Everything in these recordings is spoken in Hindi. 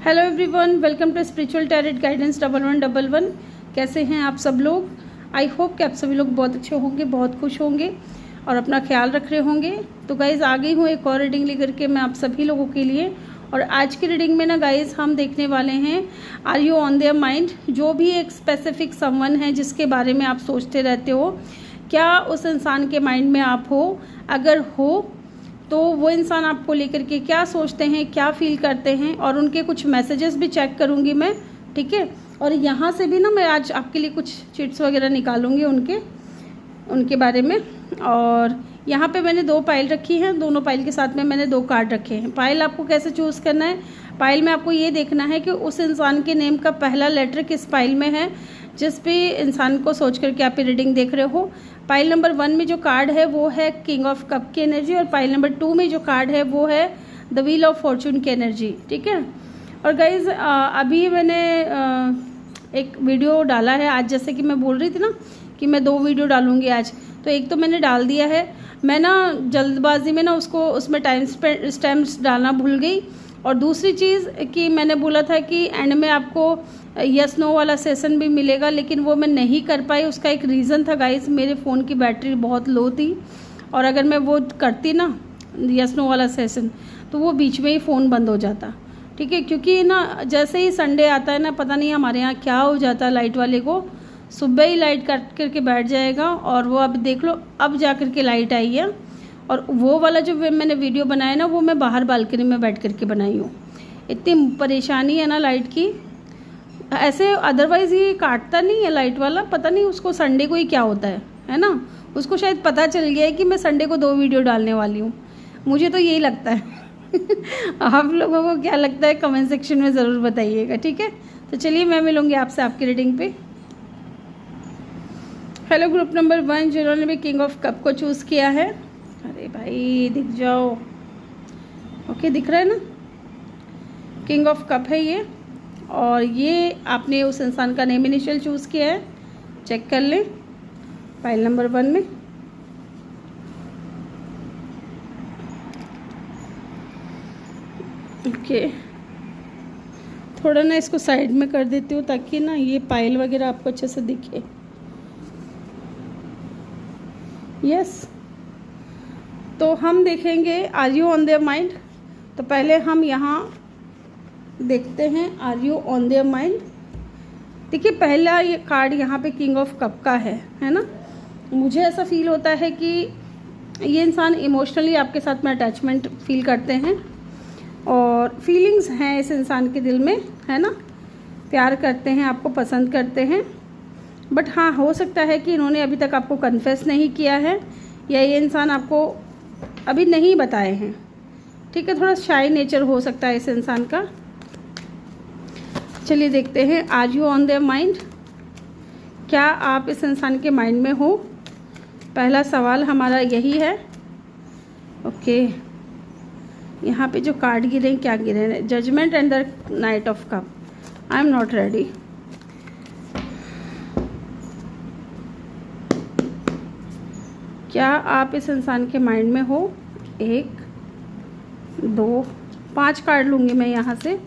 Hello everyone, welcome to spiritual tarot guidance 1111। कैसे हैं आप सब लोग? आई होप कि आप सभी लोग बहुत अच्छे होंगे, बहुत खुश होंगे और अपना ख्याल रख रहे होंगे। तो गाइज़ आ गई हूँ एक और रीडिंग लेकर के मैं आप सभी लोगों के लिए। और आज की रीडिंग में ना गाइज़ हम देखने वाले हैं are you on their mind. जो भी एक स्पेसिफिक समवन है जिसके बारे में आप सोचते रहते हो, क्या उस इंसान के माइंड में आप हो? अगर हो तो वो इंसान आपको लेकर के क्या सोचते हैं, क्या फील करते हैं, और उनके कुछ मैसेजेस भी चेक करूंगी मैं, ठीक है। और यहाँ से भी ना मैं आज आपके लिए कुछ चिट्स वगैरह निकालूंगी उनके बारे में। और यहाँ पे मैंने 2 पाइल रखी हैं, दोनों पाइल के साथ में मैंने 2 कार्ड रखे हैं। पाइल आपको कैसे चूज़ करना है? पाइल में आपको ये देखना है कि उस इंसान के नेम का पहला लेटर किस पाइल में है, जिस भी इंसान को सोच करके आप रीडिंग देख रहे हो। पाइल नंबर 1 में जो कार्ड है वो है किंग ऑफ कप की एनर्जी, और पाइल नंबर 2 में जो कार्ड है वो है द व्हील ऑफ फॉर्चून की एनर्जी, ठीक है। और गाइज अभी मैंने एक वीडियो डाला है आज, जैसे कि मैं बोल रही थी ना कि मैं 2 वीडियो डालूंगी आज, तो एक तो मैंने डाल दिया है। मैं ना जल्दबाजी में ना उसमें टाइम स्टैम्प्स डालना भूल गई। और दूसरी चीज़ कि मैंने बोला था कि एंड में आपको यस नो वाला सेशन भी मिलेगा, लेकिन वो मैं नहीं कर पाई। उसका एक रीज़न था गाइस, मेरे फ़ोन की बैटरी बहुत लो थी, और अगर मैं वो करती ना यस नो वाला सेशन तो वो बीच में ही फ़ोन बंद हो जाता, ठीक है। क्योंकि ना जैसे ही संडे आता है ना, पता नहीं हमारे यहाँ क्या हो जाता है, लाइट वाले को सुबह ही लाइट कट करके बैठ जाएगा, और वो अब देख लो अब जा कर के लाइट आई है। और वो वाला जो मैंने वीडियो बनाया ना, वो मैं बाहर बालकनी में बैठ करके बनाई हूँ। इतनी परेशानी है ना लाइट की। ऐसे अदरवाइज़ ये काटता नहीं है लाइट वाला, पता नहीं उसको संडे को ही क्या होता है ना। उसको शायद पता चल गया है कि मैं संडे को 2 वीडियो डालने वाली हूँ, मुझे तो यही लगता है। आप लोगों को क्या लगता है कमेंट सेक्शन में ज़रूर बताइएगा, ठीक है। तो चलिए मैं मिलूँगी आपसे आपकी रीडिंग पे। हेलो ग्रुप नंबर 1 जिन्होंने भी किंग ऑफ कप को चूज़ किया है। अरे भाई दिख जाओ, ओके दिख रहा है ना, किंग ऑफ कप है ये। और ये आपने उस इंसान का नेम इनिशियल चूज़ किया है, चेक कर लें फाइल नंबर 1 में। ओके, थोड़ा ना इसको साइड में कर देती हूँ ताकि ना ये पाइल वगैरह आपको अच्छे से दिखे। यस, तो हम देखेंगे are you on their mind. तो पहले हम यहाँ देखते हैं are you on their mind. देखिए पहला ये कार्ड यहाँ पे किंग ऑफ कप का है ना। मुझे ऐसा फील होता है कि ये इंसान इमोशनली आपके साथ में अटैचमेंट फील करते हैं, और फीलिंग्स हैं इस इंसान के दिल में, है ना। प्यार करते हैं, आपको पसंद करते हैं। बट हाँ, हो सकता है कि इन्होंने अभी तक आपको कन्फेस नहीं किया है, या ये इंसान आपको अभी नहीं बताए हैं, ठीक है। थोड़ा शाई नेचर हो सकता है इस इंसान का। चलिए देखते हैं are you on their mind. क्या आप इस इंसान के माइंड में हो? पहला सवाल हमारा यही है। ओके, यहाँ पे जो कार्ड गिरे हैं, क्या गिरे हैं? Judgement and the knight of cup. I am not ready. क्या आप इस इंसान के माइंड में हो? 1 2 5 कार्ड लूँगी मैं यहाँ से।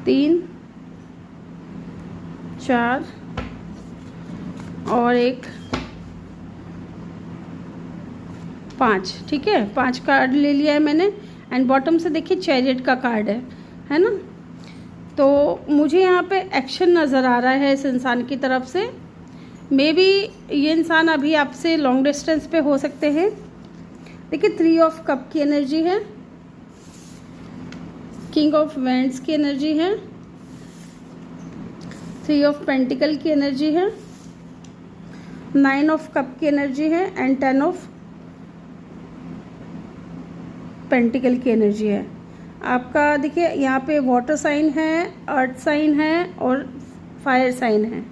3 4 और 1 5, ठीक है। 5 कार्ड ले लिया है मैंने। एंड बॉटम से देखिए चैरियट का कार्ड है ना। तो मुझे यहाँ पे एक्शन नज़र आ रहा है इस इंसान की तरफ से। मे बी ये इंसान अभी आपसे लॉन्ग डिस्टेंस पे हो सकते हैं। देखिए 3 ऑफ कप की एनर्जी है, किंग ऑफ वैंड्स की एनर्जी है, 3 ऑफ पेंटिकल की एनर्जी है, 9 ऑफ कप की एनर्जी है, एंड 10 ऑफ पेंटिकल की एनर्जी है। आपका देखिए यहाँ पे वाटर साइन है, अर्थ साइन है, और फायर साइन है,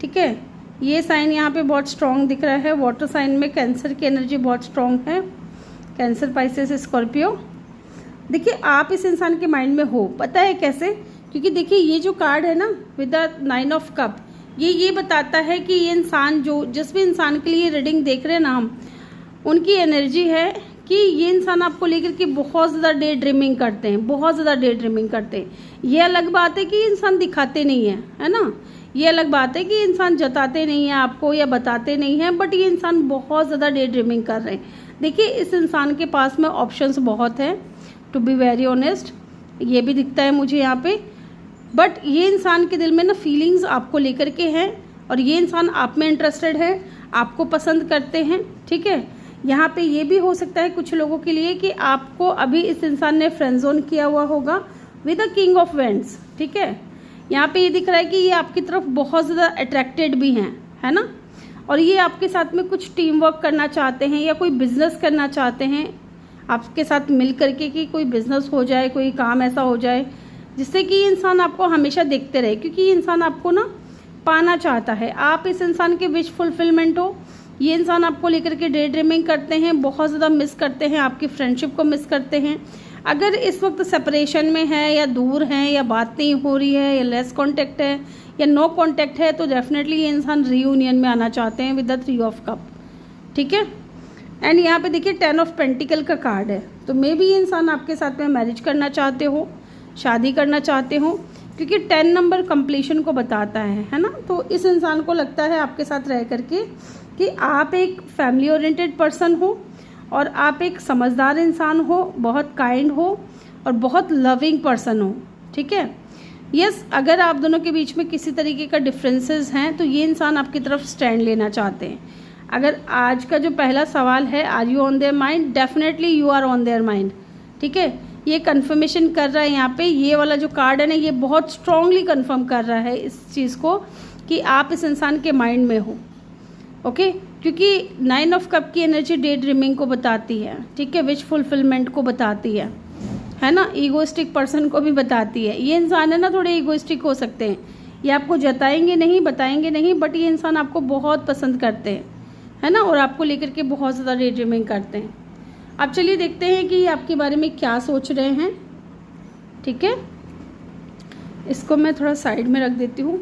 ठीक है। ये साइन यहाँ पे बहुत स्ट्रॉन्ग दिख रहा है। वाटर साइन में कैंसर की एनर्जी बहुत स्ट्रॉन्ग है, कैंसर, पाइसेस, स्कॉर्पियो। देखिए आप इस इंसान के माइंड में हो, पता है कैसे? क्योंकि देखिए ये जो कार्ड है ना विद द 9 ऑफ कप, ये बताता है कि ये इंसान, जो जिस भी इंसान के लिए रीडिंग देख रहे हैं ना हम, उनकी एनर्जी है कि ये इंसान आपको लेकर के बहुत ज़्यादा डे ड्रीमिंग करते हैं, बहुत ज़्यादा डे ड्रीमिंग करते हैं। ये अलग बात है कि इंसान दिखाते नहीं है, है ना, ये अलग बात है कि इंसान जताते नहीं है आपको या बताते नहीं हैं, बट ये इंसान बहुत ज़्यादा डे ड्रीमिंग कर रहे हैं। देखिए इस इंसान के पास में ऑप्शंस बहुत हैं, टू बी वेरी ऑनेस्ट, ये भी दिखता है मुझे यहाँ पे, बट ये इंसान के दिल में ना फीलिंग्स आपको लेकर के हैं और ये इंसान आप में इंटरेस्टेड है, आपको पसंद करते हैं। ठीक है, यहाँ पे ये भी हो सकता है कुछ लोगों के लिए कि आपको अभी इस इंसान ने फ्रेंड जोन किया हुआ होगा with the king of vends. ठीक है, यहाँ पे ये दिख रहा है कि ये आपकी तरफ बहुत ज़्यादा अट्रैक्टेड भी हैं, है ना, और ये आपके साथ में कुछ टीम वर्क करना चाहते हैं या कोई बिजनेस करना चाहते हैं आपके साथ मिल करके, कि कोई बिजनेस हो जाए, कोई काम ऐसा हो जाए जिससे कि ये इंसान आपको हमेशा देखते रहे, क्योंकि ये इंसान आपको ना पाना चाहता है, आप इस इंसान के विश फुलफिलमेंट हो। ये इंसान आपको लेकर के डे ड्रीमिंग करते हैं, बहुत ज़्यादा मिस करते हैं, आपकी फ्रेंडशिप को मिस करते हैं। अगर इस वक्त सेपरेशन में है या दूर हैं या बात नहीं हो रही है या लेस कांटेक्ट है या नो कांटेक्ट है, तो डेफिनेटली ये इंसान रीयूनियन में आना चाहते हैं विद द 3 ऑफ कप। ठीक है, एंड यहाँ पे देखिए 10 ऑफ पेंटिकल का कार्ड है, तो मे बी ये इंसान आपके साथ में मैरिज करना चाहते हो, शादी करना चाहते हो, क्योंकि 10 नंबर कंप्लीशन को बताता है ना। तो इस इंसान को लगता है आपके साथ रह करके कि आप एक फैमिली ओरिएंटेड पर्सन हो और आप एक समझदार इंसान हो, बहुत काइंड हो और बहुत लविंग पर्सन हो। ठीक है, यस, अगर आप दोनों के बीच में किसी तरीके का डिफरेंसेस हैं तो ये इंसान आपकी तरफ स्टैंड लेना चाहते हैं। अगर आज का जो पहला सवाल है, are you on their mind, definitely you are on their mind. ठीक है, ये कंफर्मेशन कर रहा है यहाँ पे, ये वाला जो कार्ड है ना, ये बहुत स्ट्रांगली कंफर्म कर रहा है इस चीज़ को कि आप इस इंसान के माइंड में हो। ओके, क्योंकि 9 ऑफ कप की एनर्जी डे ड्रीमिंग को बताती है। ठीक है, विश फुलफिलमेंट को बताती है ना, ईगोइस्टिक पर्सन को भी बताती है। ये इंसान है ना थोड़े ईगोइस्टिक हो सकते हैं, ये आपको जताएंगे नहीं, बताएंगे नहीं, बट ये इंसान आपको बहुत पसंद करते हैं, है ना, और आपको लेकर के बहुत ज़्यादा डे ड्रीमिंग करते हैं। अब चलिए देखते हैं कि ये आपके बारे में क्या सोच रहे हैं। ठीक है, इसको मैं थोड़ा साइड में रख देती हूँ।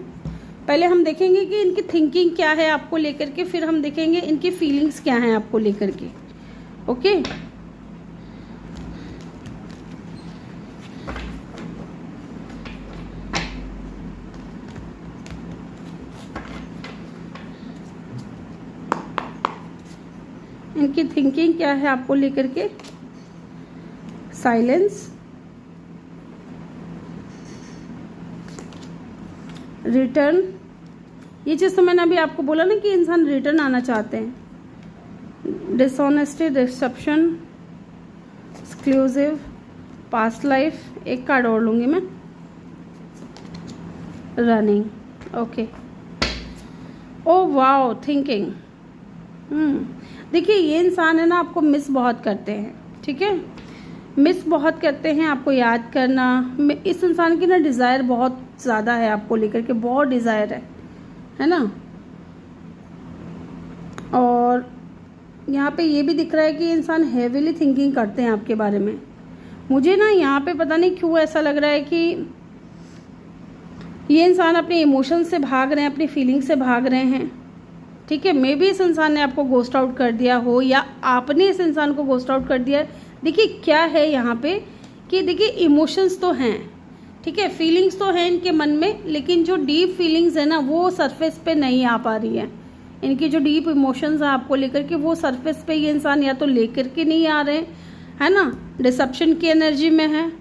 पहले हम देखेंगे कि इनकी थिंकिंग क्या है आपको लेकर के, फिर हम देखेंगे इनकी फीलिंग्स क्या हैं आपको लेकर के। ओके, इनकी थिंकिंग क्या है आपको लेकर के। साइलेंस, रिटर्न, ये चीज़ तो मैंने अभी आपको बोला ना कि इंसान रिटर्न आना चाहते हैं। Dishonesty, deception, exclusive, past life, एक कार्ड और लूँगी मैं, running. Okay, oh wow, thinking. देखिए ये इंसान है ना आपको मिस बहुत करते हैं। ठीक है, मिस बहुत करते हैं, आपको याद करना। इस इंसान की ना डिज़ायर बहुत ज़्यादा है आपको लेकर के, बहुत डिज़ायर है ना। और यहाँ पे ये भी दिख रहा है कि इंसान हेवीली थिंकिंग करते हैं आपके बारे में। मुझे ना यहाँ पे पता नहीं क्यों ऐसा लग रहा है कि ये इंसान अपने इमोशंस से भाग रहे हैं, अपनी फीलिंग से भाग रहे हैं। ठीक है, मे बी इस इंसान ने आपको गोस्ट आउट कर दिया हो या आपने इस इंसान को गोस्ट आउट कर दिया है। देखिए क्या है यहाँ पे कि देखिए इमोशंस तो हैं, ठीक है, फीलिंग्स तो हैं इनके मन में, लेकिन जो डीप फीलिंग्स है ना वो सरफेस पे नहीं आ पा रही है। इनकी जो डीप इमोशंस है आपको लेकर के वो सरफेस पे ये इंसान या तो लेकर के नहीं आ रहे, है ना, डिसेप्शन की एनर्जी में है।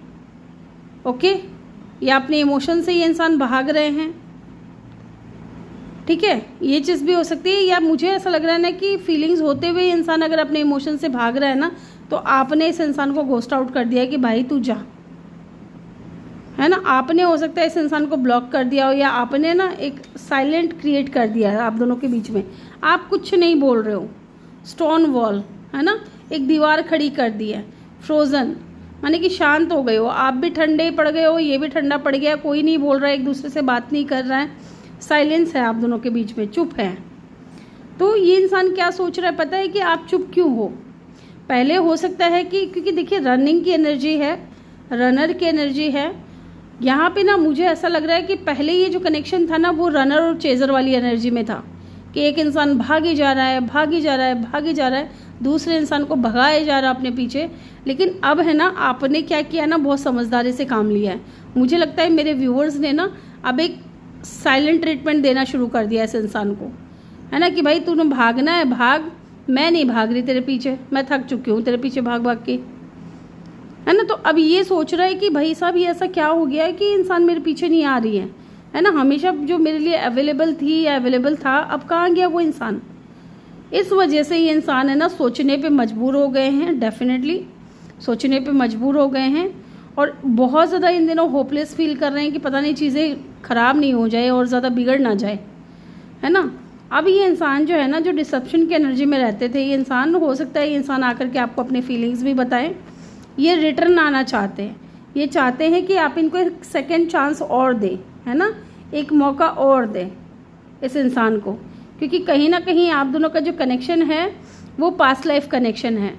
ओके, या अपने इमोशन से ये इंसान भाग रहे हैं। ठीक है, ये चीज़ भी हो सकती है, या मुझे ऐसा लग रहा है ना कि फीलिंग्स होते हुए इंसान अगर अपने इमोशन से भाग रहा है ना, तो आपने इस इंसान को घोस्ट आउट कर दिया कि भाई तू जा, है ना। आपने हो सकता है इस इंसान को ब्लॉक कर दिया हो, या आपने ना एक साइलेंट क्रिएट कर दिया है आप दोनों के बीच में। आप कुछ नहीं बोल रहे हो, स्टोन वॉल, है ना, एक दीवार खड़ी कर दी है, फ्रोज़न, माने कि शांत हो गए हो, आप भी ठंडे पड़ गए हो, ये भी ठंडा पड़ गया, कोई नहीं बोल रहा है, एक दूसरे से बात नहीं कर रहा है, साइलेंस है आप दोनों के बीच में, चुप है। तो ये इंसान क्या सोच रहा है पता है कि आप चुप क्यों हो। पहले हो सकता है कि क्योंकि देखिए रनिंग की एनर्जी है, रनर की एनर्जी है यहाँ पे ना, मुझे ऐसा लग रहा है कि पहले ये जो कनेक्शन था ना वो रनर और चेजर वाली एनर्जी में था कि एक इंसान भागी जा रहा है, भागी जा रहा है, भागी जा रहा है, दूसरे इंसान को भगाया जा रहा अपने पीछे। लेकिन अब है ना, आपने क्या किया ना, बहुत समझदारी से काम लिया है। मुझे लगता है मेरे व्यूअर्स ने ना अब एक साइलेंट ट्रीटमेंट देना शुरू कर दिया इस इंसान को, है ना, कि भाई तूने भागना है भाग, मैं नहीं भाग रही तेरे पीछे, मैं थक चुकी हूँ तेरे पीछे भाग भाग के, है ना। तो अब ये सोच रहा है कि भाई साहब ये ऐसा क्या हो गया है कि इंसान मेरे पीछे नहीं आ रही है ना। हमेशा जो मेरे लिए अवेलेबल थी या अवेलेबल था, अब कहाँ गया वो इंसान। इस वजह से ये इंसान है ना सोचने पे मजबूर हो गए हैं, डेफिनेटली सोचने पे मजबूर हो गए हैं। और बहुत ज़्यादा इन दिनों होपलेस फील कर रहे हैं कि पता नहीं चीज़ें ख़राब नहीं हो जाए और ज़्यादा बिगड़ ना जाए, है ना। अब ये इंसान जो है ना, जो डिसेप्शन की एनर्जी में रहते थे, ये इंसान, हो सकता है ये इंसान आकर के आपको अपनी फीलिंग्स भी बताएं। ये रिटर्न आना चाहते हैं, ये चाहते हैं कि आप इनको एक सेकेंड चांस और दें, है ना, एक मौका और दें इस इंसान को। क्योंकि कहीं ना कहीं आप दोनों का जो कनेक्शन है वो पास्ट लाइफ कनेक्शन है।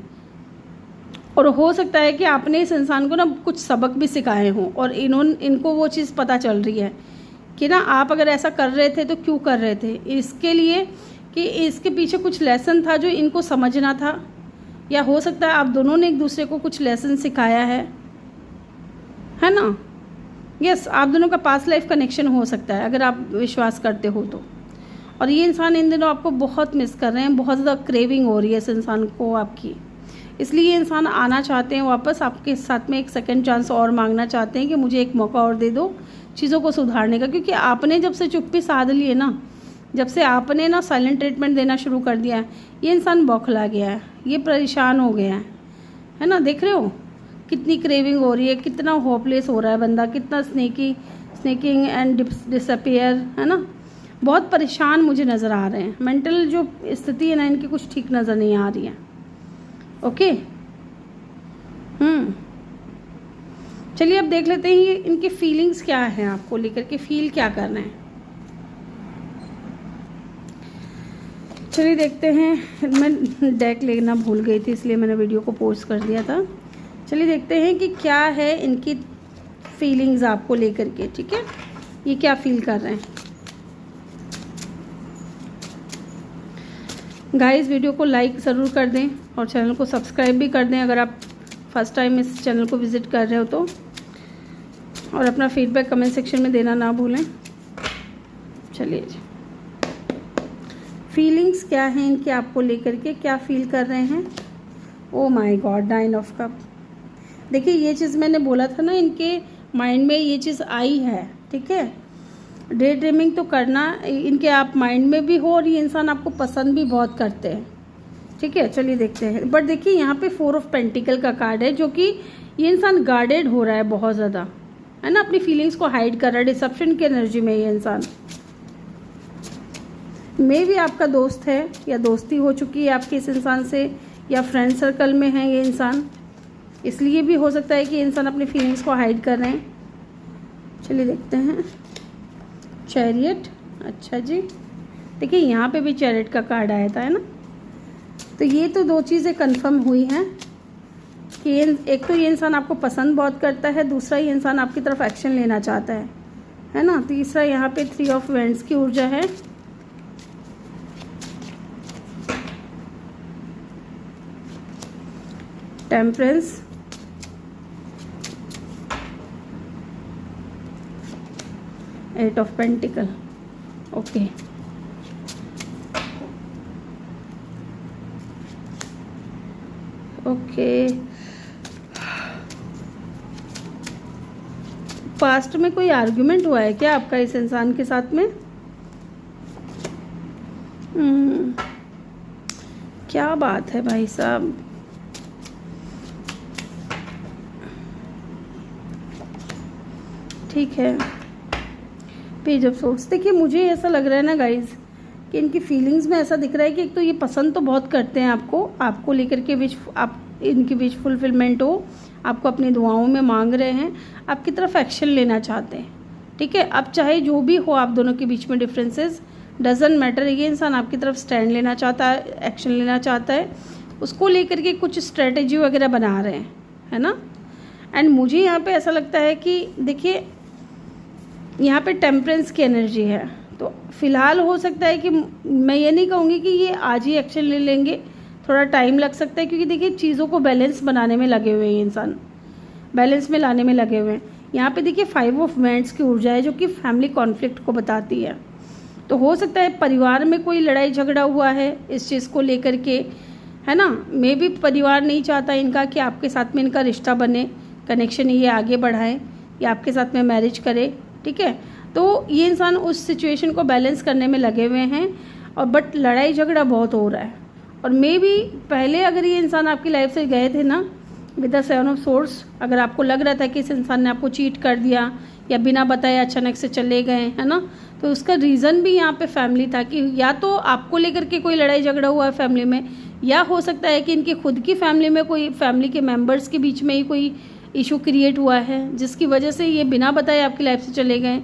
और हो सकता है कि आपने इस इंसान को ना कुछ सबक भी सिखाए हों और इनको वो चीज़ पता चल रही है कि ना आप अगर ऐसा कर रहे थे तो क्यों कर रहे थे, इसके लिए कि इसके पीछे कुछ लेसन था जो इनको समझना था। या हो सकता है आप दोनों ने एक दूसरे को कुछ लेसन सिखाया है ना। यस, आप दोनों का पास्ट लाइफ कनेक्शन हो सकता है अगर आप विश्वास करते हो तो। और ये इंसान इन दिनों आपको बहुत मिस कर रहे हैं, बहुत ज़्यादा क्रेविंग हो रही है इस इंसान को आपकी। इसलिए ये इंसान आना चाहते हैं वापस आपके साथ में, एक सेकंड चांस और मांगना चाहते हैं कि मुझे एक मौका और दे दो चीज़ों को सुधारने का। क्योंकि आपने जब से चुप्पी साध ली है ना, जब से आपने ना साइलेंट ट्रीटमेंट देना शुरू कर दिया है, ये इंसान बौखला गया है, ये परेशान हो गया है ना। देख रहे हो कितनी क्रेविंग हो रही है, कितना होपलेस हो रहा है बंदा, कितना स्नेकिंग एंड डिसअपियर, है ना। बहुत परेशान मुझे नज़र आ रहे हैं। मेंटल जो स्थिति है ना इनकी कुछ ठीक नज़र नहीं आ रही है। ओके, चलिए अब देख लेते हैं ये इनकी फीलिंग्स क्या है, आपको लेकर के फील क्या करना है। चलिए देखते हैं। मैं डेक लेना भूल गई थी इसलिए मैंने वीडियो को पोस्ट कर दिया था। चलिए देखते हैं कि क्या है इनकी फीलिंग्स आपको लेकर के, ठीक है, ये क्या फील कर रहे हैं। गाइस वीडियो को लाइक ज़रूर कर दें और चैनल को सब्सक्राइब भी कर दें अगर आप फर्स्ट टाइम इस चैनल को विज़िट कर रहे हो तो। और अपना फीडबैक कमेंट सेक्शन में देना ना भूलें। चलिए जी, फीलिंग्स क्या हैं इनके आपको लेकर के, क्या फील कर रहे हैं। Oh my God, 9 of cup. देखिए ये चीज़ मैंने बोला था ना, इनके माइंड में ये चीज़ आई है, ठीक है। डे ड्रीमिंग तो करना इनके आप माइंड में भी हो और ये इंसान आपको पसंद भी बहुत करते हैं, ठीक है। चलिए देखते हैं। बट देखिए यहाँ पे 4 ऑफ पेंटिकल का कार्ड है, जो कि ये इंसान गार्डेड हो रहा है बहुत ज़्यादा, है ना, अपनी फीलिंग्स को हाइड कर रहा है। डिसेप्शन की एनर्जी में ये इंसान मे भी आपका दोस्त है या दोस्ती हो चुकी है आपके इस इंसान से, या फ्रेंड सर्कल में है ये इंसान, इसलिए भी हो सकता है कि ये इंसान अपनी फीलिंग्स को हाइड कर रहे हैं। चलिए देखते हैं। चैरियट, अच्छा जी, देखिए यहाँ पे भी चैरियट का कार्ड आया था, है ना। तो ये तो 2 चीज़ें कंफर्म हुई हैं कि एक तो ये इंसान आपको पसंद बहुत करता है, दूसरा ये इंसान आपकी तरफ एक्शन लेना चाहता है ना। तीसरा यहाँ पे 3 ऑफ वेंड्स की ऊर्जा है। Temperance, eight of pentacles, okay. Okay, past में कोई आर्ग्यूमेंट हुआ है क्या आपका इस इंसान के साथ में। क्या बात है भाई साहब। ठीक है, पेज ऑफ सोर्स। देखिए मुझे ऐसा लग रहा है ना गाइज कि इनकी फीलिंग्स में ऐसा दिख रहा है कि एक तो ये पसंद तो बहुत करते हैं आपको लेकर के, इनकी विश फुलफिलमेंट हो, आपको अपनी दुआओं में मांग रहे हैं, आपकी तरफ एक्शन लेना चाहते हैं, ठीक है। अब चाहे जो भी हो आप दोनों के बीच में डिफरेंसेस, डजंट मैटर, ये इंसान आपकी तरफ स्टैंड लेना चाहता है, एक्शन लेना चाहता है, उसको लेकर के कुछ स्ट्रेटेजी वगैरह बना रहे हैं, है ना। एंड मुझे यहाँ पे ऐसा लगता है कि देखिए यहाँ पे टेम्परेंस की एनर्जी है, तो फिलहाल हो सकता है कि मैं ये नहीं कहूँगी कि ये आज ही एक्शन ले लेंगे, थोड़ा टाइम लग सकता है, क्योंकि देखिए चीज़ों को बैलेंस बनाने में लगे हुए हैं इंसान, बैलेंस में लाने में लगे हुए हैं। यहाँ पे देखिए 5 ऑफ वैंड्स की ऊर्जा है जो कि फैमिली कॉन्फ्लिक्ट को बताती है। तो हो सकता है परिवार में कोई लड़ाई झगड़ा हुआ है इस चीज़ को लेकर के, है ना। मे भी परिवार नहीं चाहता इनका कि आपके साथ में इनका रिश्ता बने, कनेक्शन ये आगे बढ़ाएं या आपके साथ में मैरिज करे, ठीक है। तो ये इंसान उस सिचुएशन को बैलेंस करने में लगे हुए हैं, और बट लड़ाई झगड़ा बहुत हो रहा है। और मे भी पहले अगर ये इंसान आपकी लाइफ से गए थे ना विद द 7 ऑफ सोर्ड्स, अगर आपको लग रहा था कि इस इंसान ने आपको चीट कर दिया या बिना बताए अचानक से चले गए, है ना, तो उसका रीज़न भी यहाँ पे फैमिली था कि या तो आपको लेकर के कोई लड़ाई झगड़ा हुआ है फैमिली में, या हो सकता है कि इनकी खुद की फैमिली में कोई फैमिली के मेंबर्स के बीच में ही कोई इशू क्रिएट हुआ है जिसकी वजह से ये बिना बताए आपकी लाइफ से चले गए।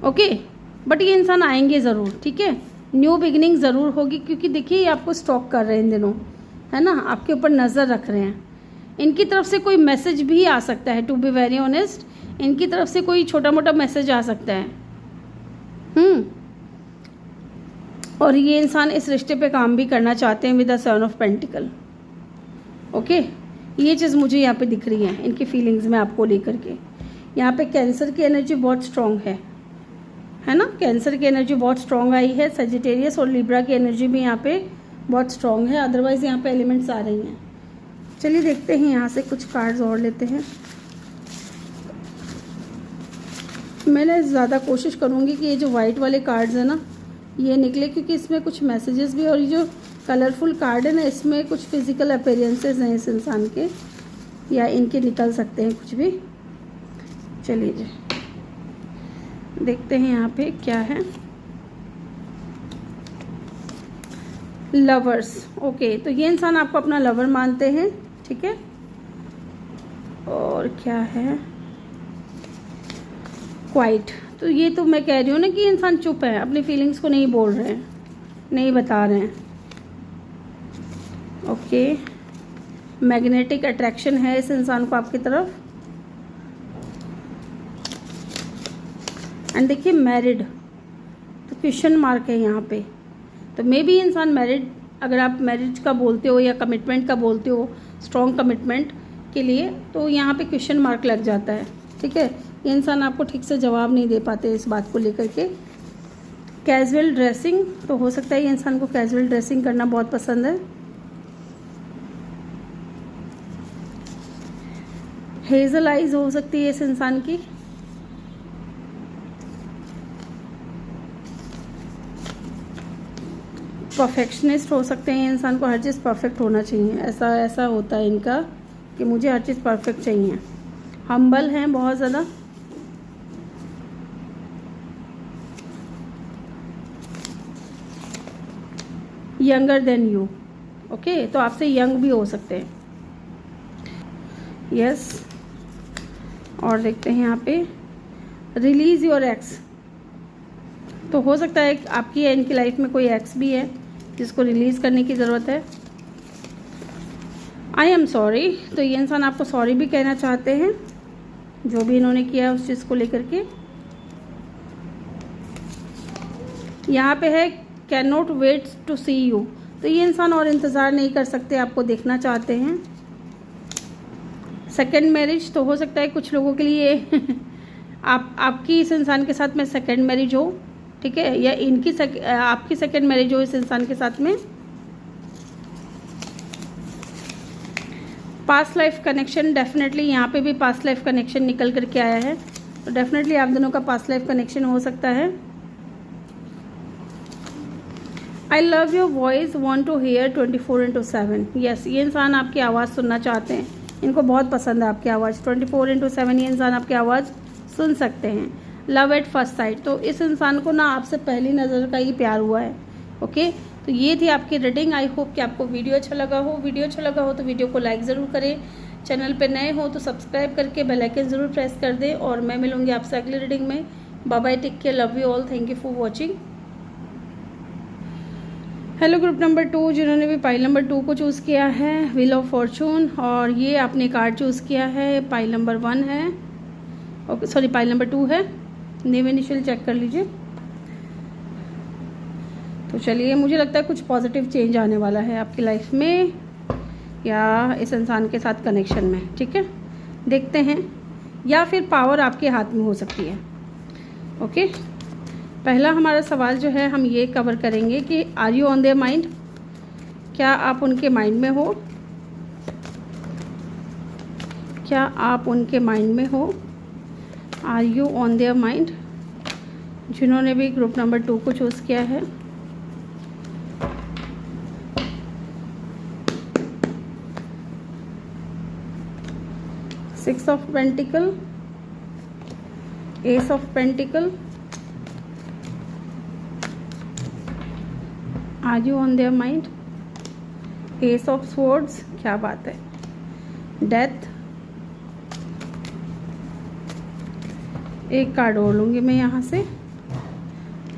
ओके, बट ये इंसान आएंगे ज़रूर, ठीक है। न्यू बिगिनिंग ज़रूर होगी, क्योंकि देखिए ये आपको स्टॉक कर रहे हैं इन दिनों, है ना, आपके ऊपर नज़र रख रहे हैं। इनकी तरफ से कोई मैसेज भी आ सकता है, टू बी वेरी ऑनेस्ट, इनकी तरफ से कोई छोटा मोटा मैसेज आ सकता है। और ये इंसान इस रिश्ते पे काम भी करना चाहते हैं with the 7 of pentacles. Okay, ये चीज़ मुझे यहाँ पे दिख रही है इनकी फीलिंग्स में आपको लेकर के। यहाँ पे कैंसर की एनर्जी बहुत स्ट्रॉन्ग है ना, कैंसर की एनर्जी बहुत स्ट्रॉन्ग आई है। सजिटेरियस और लिब्रा की एनर्जी भी यहाँ पे बहुत स्ट्रॉन्ग है। अदरवाइज़ यहाँ पे एलिमेंट्स आ रही हैं। चलिए देखते हैं, यहाँ से कुछ कार्ड्स और लेते हैं। मैंने ज़्यादा कोशिश करूँगी कि ये जो वाइट वाले कार्ड्स हैं ना ये निकले, क्योंकि इसमें कुछ मैसेजेस भी, और ये जो कलरफुल कार्ड है ना इसमें कुछ फिजिकल अपीयरेंसेस हैं इस इंसान के, या इनके निकल सकते हैं कुछ भी। चलिए जी देखते हैं यहाँ पे क्या है। लवर्स, ओके, तो ये इंसान आपको अपना लवर मानते हैं, ठीक है। और क्या है, क्वाइट, तो ये तो मैं कह रही हूँ ना कि इंसान चुप है, अपनी फीलिंग्स को नहीं बोल रहे हैं, नहीं बता रहे हैं। ओके, मैग्नेटिक अट्रैक्शन है इस इंसान को आपकी तरफ। एंड देखिए मैरिड, तो क्वेश्चन मार्क है यहाँ पे। तो मे बी इंसान मैरिड, अगर आप मैरिज का बोलते हो या कमिटमेंट का बोलते हो, स्ट्रॉन्ग कमिटमेंट के लिए, तो यहाँ पे क्वेश्चन मार्क लग जाता है, ठीक है। ये इंसान आपको ठीक से जवाब नहीं दे पाते इस बात को लेकर के। कैजुअल ड्रेसिंग, तो हो सकता है ये इंसान को कैजुअल ड्रेसिंग करना बहुत पसंद है। हेजल आइज हो सकती है इस इंसान की। परफेक्शनिस्ट हो सकते हैं, इंसान को हर चीज़ परफेक्ट होना चाहिए, ऐसा होता है इनका कि मुझे हर चीज़ परफेक्ट चाहिए। हम्बल हैं बहुत ज़्यादा। यंगर देन यू, ओके, तो आपसे यंग भी हो सकते हैं, यस। और देखते हैं यहाँ पे रिलीज़ योर एक्स, तो हो सकता है आपकी या इनकी लाइफ में कोई एक्स भी है जिसको रिलीज़ करने की ज़रूरत है। आई एम सॉरी, तो ये इंसान आपको सॉरी भी कहना चाहते हैं जो भी इन्होंने किया उस चीज़ को लेकर के। यहाँ पे है can not wait to see you, तो ये इंसान और इंतज़ार नहीं कर सकते, आपको देखना चाहते हैं। सेकेंड मैरिज, तो हो सकता है कुछ लोगों के लिए आपकी इस इंसान के साथ में सेकेंड मैरिज हो, ठीक है, या आपकी सेकेंड मैरिज हो इस इंसान के साथ में। पास्ट लाइफ कनेक्शन, डेफिनेटली यहाँ पे भी पास्ट लाइफ कनेक्शन निकल करके आया है, तो डेफिनेटली आप दोनों का पास्ट लाइफ कनेक्शन हो सकता है। I love your voice, want to hear 24/7, yes, ये इंसान आपकी आवाज़ सुनना चाहते हैं, इनको बहुत पसंद है आपकी आवाज़। 24/7 ये इंसान आपकी आवाज़ सुन सकते हैं। लव एट फर्स्ट साइट, तो इस इंसान को ना आपसे पहली नज़र का ही प्यार हुआ है, ओके। तो ये थी आपकी रीडिंग। आई होप कि आपको वीडियो अच्छा लगा हो। वीडियो अच्छा लगा हो तो वीडियो को लाइक ज़रूर करें, चैनल पे नए हो तो सब्सक्राइब करके बेल आइकन ज़रूर प्रेस कर दें, और मैं मिलूँगी आपसे अगली रीडिंग में। Bye bye, take care, love you all, thank you for watching. Hello group number 2, जिन्होंने भी पाइल नंबर 2 को चूज़ किया है, व्हील ऑफ फॉर्चून, और ये आपने कार्ड चूज़ किया है, पाइल नंबर 1 है, ओके, सॉरी पाइल नंबर 2 है, नेम इनिशियल चेक कर लीजिए। तो चलिए, मुझे लगता है कुछ पॉजिटिव चेंज आने वाला है आपकी लाइफ में या इस इंसान के साथ कनेक्शन में। ठीक है, देखते हैं। या फिर पावर आपके हाथ में हो सकती है। ओके, पहला हमारा सवाल जो है हम ये कवर करेंगे कि are you on their mind, क्या आप उनके माइंड में हो, क्या आप उनके माइंड में हो, are you on their mind. जिन्होंने भी ग्रुप नंबर 2 को चूज़ किया है, six of pentacles, ace of pentacles, are you on their mind, ace of swords, क्या बात है, डेथ। एक कार्ड और लूँगी मैं यहाँ से,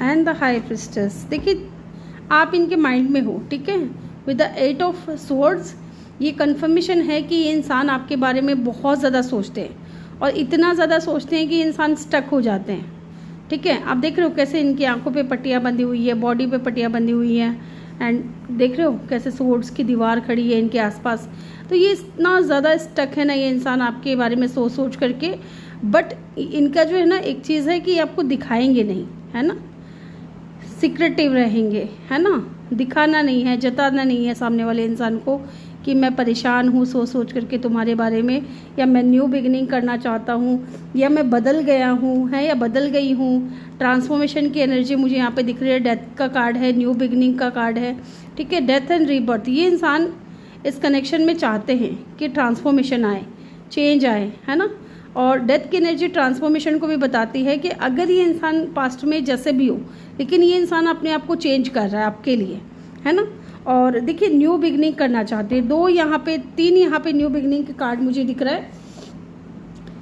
एंड द हाई प्रिस्टेस। देखिए, आप इनके माइंड में हो। ठीक है, विद द 8 ऑफ स्वॉर्ड्स ये कंफर्मेशन है कि ये इंसान आपके बारे में बहुत ज़्यादा सोचते हैं और इतना ज़्यादा सोचते हैं कि इंसान स्टक हो जाते हैं। ठीक है, आप देख रहे हो कैसे इनकी आंखों पे पट्टियाँ बंधी हुई है, बॉडी पे पट्टियाँ बंधी हुई हैं, एंड देख रहे हो कैसे स्वॉर्ड्स की दीवार खड़ी है इनके आसपास। तो ये इतना ज़्यादा स्टक है ना ये इंसान आपके बारे में सोच सोच करके। बट इनका जो है ना एक चीज़ है कि आपको दिखाएंगे नहीं, है ना, सीक्रेटिव रहेंगे, है ना, दिखाना नहीं है, जताना नहीं है सामने वाले इंसान को कि मैं परेशान हूँ सोच सोच करके तुम्हारे बारे में, या मैं न्यू बिगिनिंग करना चाहता हूँ, या मैं बदल गया हूँ, है, या बदल गई हूँ। ट्रांसफॉर्मेशन की एनर्जी मुझे यहाँ पे दिख रही है, डेथ का कार्ड है, न्यू बिगिनिंग का कार्ड है। ठीक है, डेथ एंड रीबर्थ। ये इंसान इस कनेक्शन में चाहते हैं कि ट्रांसफॉर्मेशन आए, चेंज आए, है ना। और डेथ की एनर्जी ट्रांसफॉर्मेशन को भी बताती है कि अगर ये इंसान पास्ट में जैसे भी हो, लेकिन ये इंसान अपने आप को चेंज कर रहा है आपके लिए, है ना। और देखिए, न्यू बिगनिंग करना चाहते हैं। 2 यहाँ पे, 3 यहाँ पे न्यू बिगनिंग के कार्ड मुझे दिख रहा है।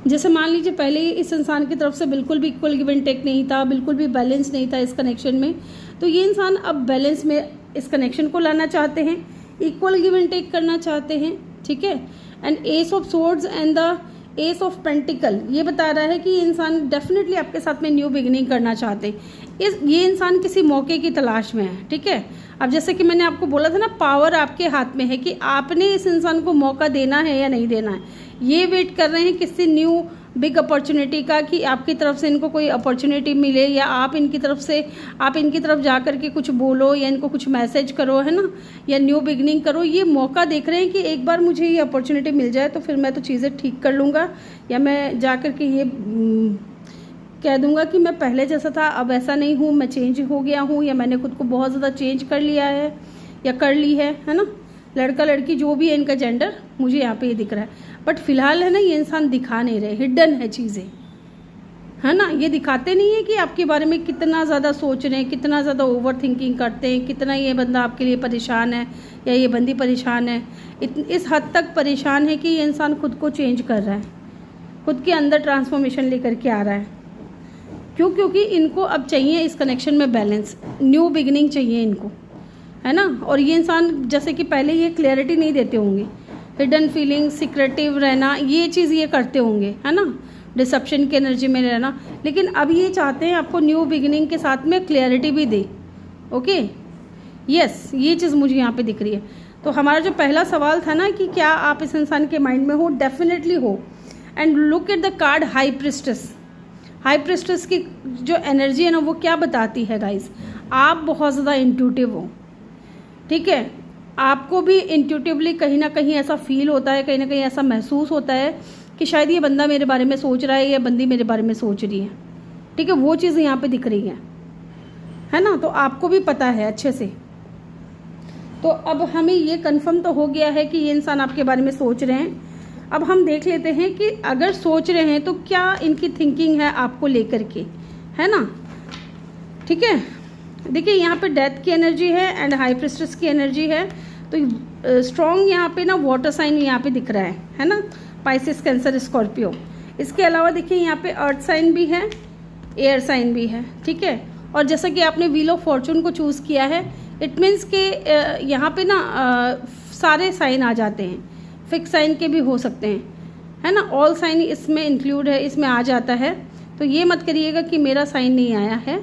जैसे मान लीजिए पहले इस इंसान की तरफ से बिल्कुल भी इक्वल गिव एंड टेक नहीं था, बिल्कुल भी बैलेंस नहीं था इस कनेक्शन में, तो ये इंसान अब बैलेंस में इस कनेक्शन को लाना चाहते हैं, इक्वल गिव एंड टेक करना चाहते हैं। ठीक है, and S of swords and the S of pentacle ये बता रहा है कि ये इंसान डेफिनेटली आपके साथ में न्यू बिगिनिंग करना चाहते हैं। ये इंसान किसी मौके की तलाश में है। ठीक है, अब जैसे कि मैंने आपको बोला था ना, पावर आपके हाथ में है कि आपने इस इंसान को मौका देना है या नहीं देना है। ये वेट कर रहे हैं किसी न्यू बिग अपॉर्चुनिटी का, कि आपकी तरफ से इनको कोई अपॉर्चुनिटी मिले, या आप इनकी तरफ जा कर के कुछ बोलो, या इनको कुछ मैसेज करो, है ना, या न्यू बिगनिंग करो। ये मौका देख रहे हैं कि एक बार मुझे ये अपॉर्चुनिटी मिल जाए तो फिर मैं तो चीज़ें ठीक कर लूँगा, या मैं जा कर के ये कह दूंगा कि मैं पहले जैसा था अब ऐसा नहीं हूँ, मैं चेंज हो गया हूँ, या मैंने खुद को बहुत ज़्यादा चेंज कर लिया है या कर ली है ना। लड़का लड़की जो भी है इनका जेंडर मुझे यहाँ पे ये दिख रहा है। बट फिलहाल है ना, ये इंसान दिखा नहीं रहे, हिडन है चीज़ें, है ना। ये दिखाते नहीं है कि आपके बारे में कितना ज़्यादा सोच रहे हैं, कितना ज़्यादा ओवर थिंकिंग करते हैं, कितना ये बंदा आपके लिए परेशान है या ये बंदी परेशान है। इस हद तक परेशान है कि ये इंसान खुद को चेंज कर रहा है, खुद के अंदर ट्रांसफॉर्मेशन लेकर के आ रहा है। क्योंकि इनको अब चाहिए इस कनेक्शन में बैलेंस, न्यू बिगिनिंग चाहिए इनको, है ना। और ये इंसान जैसे कि पहले ये क्लैरिटी नहीं देते होंगे, हिडन फीलिंग, सीक्रेटिव रहना, ये चीज़ ये करते होंगे, है ना, डिसेप्शन की एनर्जी में रहना। लेकिन अब ये चाहते हैं आपको न्यू बिगिनिंग के साथ में क्लैरिटी भी दे। ओके, यस, ये चीज़ मुझे यहाँ पे दिख रही है। तो हमारा जो पहला सवाल था ना कि क्या आप इस इंसान के माइंड में हो, डेफिनेटली हो। And look at the card high priestess. High priestess की जो एनर्जी है ना, वो क्या बताती है गाइस, आप बहुत ज़्यादा इंट्यूटिव हो। ठीक है, आपको भी इंट्यूटिवली कहीं ना कहीं ऐसा फील होता है, कहीं ना कहीं ऐसा महसूस होता है कि शायद ये बंदा मेरे बारे में सोच रहा है या बंदी मेरे बारे में सोच रही है। ठीक है, वो चीज़ यहाँ पे दिख रही है ना। तो आपको भी पता है अच्छे से। तो अब हमें ये कंफर्म तो हो गया है कि ये इंसान आपके बारे में सोच रहे हैं। अब हम देख लेते हैं कि अगर सोच रहे हैं तो क्या इनकी थिंकिंग है आपको लेकर के, है ना। ठीक है, देखिए यहाँ पे डेथ की एनर्जी है एंड हाई प्रिस्टेस की एनर्जी है। तो स्ट्रॉन्ग यहाँ पे ना वाटर साइन यहाँ पे दिख रहा है ना, पाइसेस, कैंसर, स्कॉर्पियो। इसके अलावा देखिए यहाँ पे अर्थ साइन भी है, एयर साइन भी है। ठीक है, और जैसा कि आपने व्हील ऑफ फॉर्चून को चूज़ किया है, इट मीन्स के यहाँ पे ना सारे साइन आ जाते हैं, फिक्स साइन के भी हो सकते हैं, है ना। ऑल साइन इसमें इंक्लूड है, इसमें आ जाता है। तो ये मत करिएगा कि मेरा साइन नहीं आया है,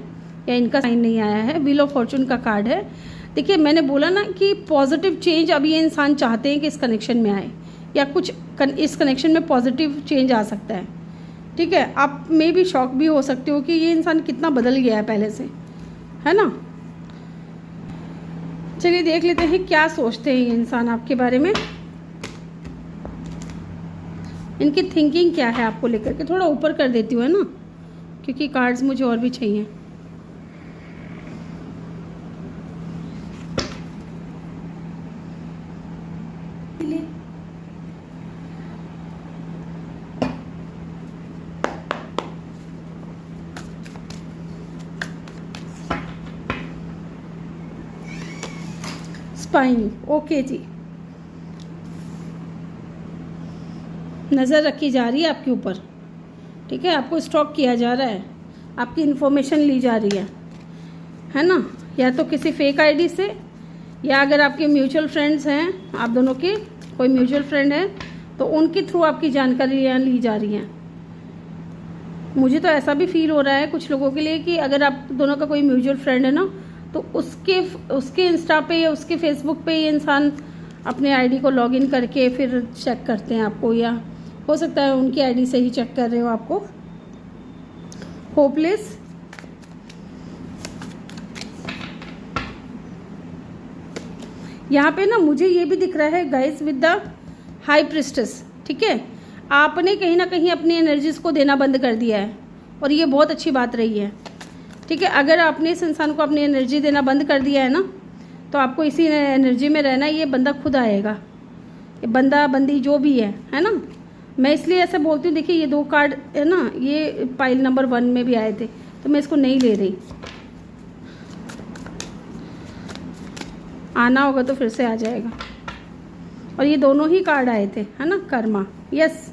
या इनका साइन नहीं आया है। व्हील ऑफ फॉर्चून का कार्ड है। देखिए मैंने बोला ना कि पॉजिटिव चेंज अब ये इंसान चाहते हैं कि इस कनेक्शन में आए, या कुछ इस कनेक्शन में पॉजिटिव चेंज आ सकता है। ठीक है, आप में भी शॉक भी हो सकते हो कि ये इंसान कितना बदल गया है पहले से, है ना। चलिए देख लेते हैं क्या सोचते हैं ये इंसान आपके बारे में, इनकी थिंकिंग क्या है आपको लेकर के। थोड़ा ऊपर कर देती हूँ, है ना, क्योंकि कार्ड्स मुझे और भी चाहिए। स्पाइन, ओके जी। नज़र रखी जा रही है आपके ऊपर, ठीक है, आपको स्टॉक किया जा रहा है, आपकी इन्फॉर्मेशन ली जा रही है ना, या तो किसी फेक आईडी से, या अगर आपके म्यूचुअल फ्रेंड्स हैं, आप दोनों के कोई म्यूचुअल फ्रेंड है तो उनके थ्रू आपकी जानकारियाँ ली जा रही हैं। मुझे तो ऐसा भी फील हो रहा है कुछ लोगों के लिए कि अगर आप दोनों का कोई म्यूचुअल फ्रेंड है ना, तो उसके इंस्टा पे या उसके फेसबुक पे ये इंसान अपने आईडी को लॉगिन करके फिर चेक करते हैं आपको, या हो सकता है उनकी आईडी से ही चेक कर रहे हो आपको। होपलेस, यहाँ पे ना मुझे ये भी दिख रहा है guys with the high priestess. ठीक है, आपने कहीं ना कहीं अपनी एनर्जीज को देना बंद कर दिया है और ये बहुत अच्छी बात रही है। ठीक है, अगर आपने इस इंसान को अपनी एनर्जी देना बंद कर दिया है ना, तो आपको इसी एनर्जी में रहना है। ये बंदा खुद आएगा, ये बंदा बंदी जो भी है ना। मैं इसलिए ऐसे बोलती हूँ, देखिए ये 2 कार्ड है ना, ये पाइल नंबर 1 में भी आए थे, तो मैं इसको नहीं ले रही। आना होगा तो फिर से आ जाएगा। और ये दोनों ही कार्ड आए थे, है ना, Karma, yes.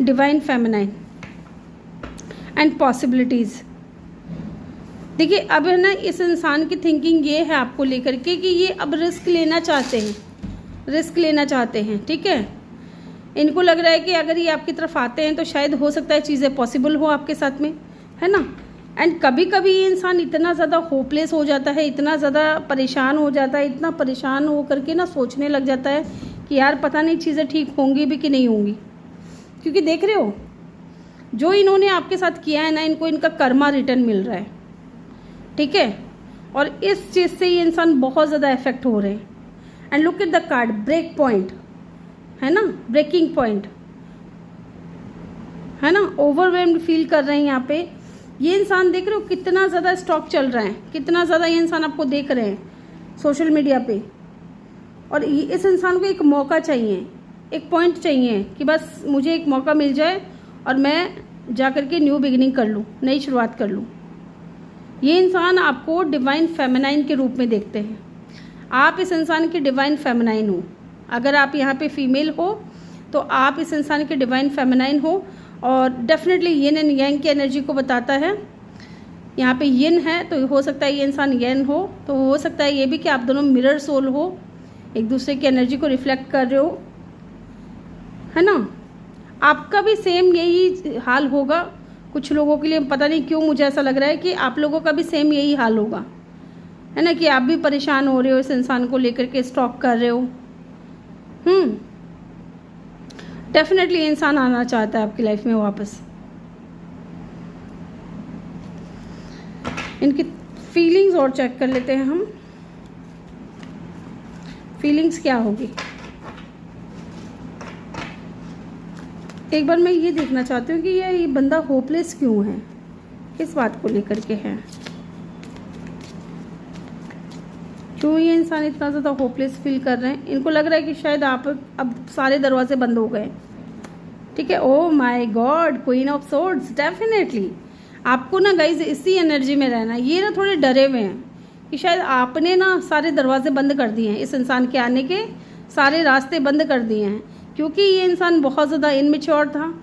Divine feminine and possibilities. देखिए अब है ना, इस इंसान की थिंकिंग ये है आपको लेकर के कि ये अब रिस्क लेना चाहते हैं। ठीक है, इनको लग रहा है कि अगर ये आपकी तरफ आते हैं तो शायद हो सकता है चीज़ें पॉसिबल हो आपके साथ में, है ना। एंड कभी कभी ये इंसान इतना ज़्यादा होपलेस हो जाता है, इतना ज़्यादा परेशान हो जाता है, इतना परेशान हो करके ना सोचने लग जाता है कि यार पता नहीं चीज़ें ठीक होंगी भी कि नहीं होंगी। क्योंकि देख रहे हो जो इन्होंने आपके साथ किया है ना, इनको इनका कर्मा रिटर्न मिल रहा है। ठीक है, और इस चीज़ से ये इंसान बहुत ज़्यादा इफेक्ट हो रहे हैं। And look at the card, break point, है ना, ब्रेकिंग पॉइंट, है ना, ओवरवेल्म्ड फील कर रहे हैं यहाँ पे ये इंसान। देख रहे हो कितना ज़्यादा स्टॉक चल रहा है, कितना ज़्यादा ये इंसान आपको देख रहे हैं सोशल मीडिया पे। और इस इंसान को एक मौका चाहिए, एक पॉइंट चाहिए कि बस मुझे एक मौका मिल जाए और मैं जा कर के न्यू बिगिनिंग कर लूँ, नई शुरुआत कर लूँ। ये इंसान आपको डिवाइन फेमिनाइन के रूप में देखते हैं। आप इस इंसान के डिवाइन फेमिनाइन हो। अगर आप यहाँ पे फीमेल हो तो आप इस इंसान के डिवाइन फेमिनाइन हो। और डेफिनेटली यिन एंड यांग की एनर्जी को बताता है। यहाँ पे यिन है तो हो सकता है ये इंसान यंग हो, तो हो सकता है ये भी कि आप दोनों मिरर सोल हो, एक दूसरे की एनर्जी को रिफ्लेक्ट कर रहे हो, है ना। आपका भी सेम यही हाल होगा। कुछ लोगों के लिए पता नहीं क्यों मुझे ऐसा लग रहा है कि आप लोगों का भी सेम यही हाल होगा, है ना, कि आप भी परेशान हो रहे हो, इस इंसान को लेकर के स्टॉक कर रहे हो। डेफिनेटली इंसान आना चाहता है आपकी लाइफ में वापस। इनकी फीलिंग्स और चेक कर लेते हैं हम, फीलिंग्स क्या होगी। एक बार मैं ये देखना चाहती हूँ कि ये बंदा होपलेस क्यों है, किस बात को लेकर के है, क्यों ये इंसान इतना ज़्यादा होपलेस फील कर रहे हैं। इनको लग रहा है कि शायद आप अब सारे दरवाजे बंद हो गए। ठीक है, oh my God, queen of swords. Definitely आपको ना गाइज इसी एनर्जी में रहना है। ये ना थोड़े डरे हुए हैं कि शायद आपने ना सारे दरवाजे बंद कर दिए हैं, इस इंसान के आने के सारे रास्ते बंद कर दिए हैं। क्योंकि ये इंसान बहुत ज़्यादा इनमेच्योर था,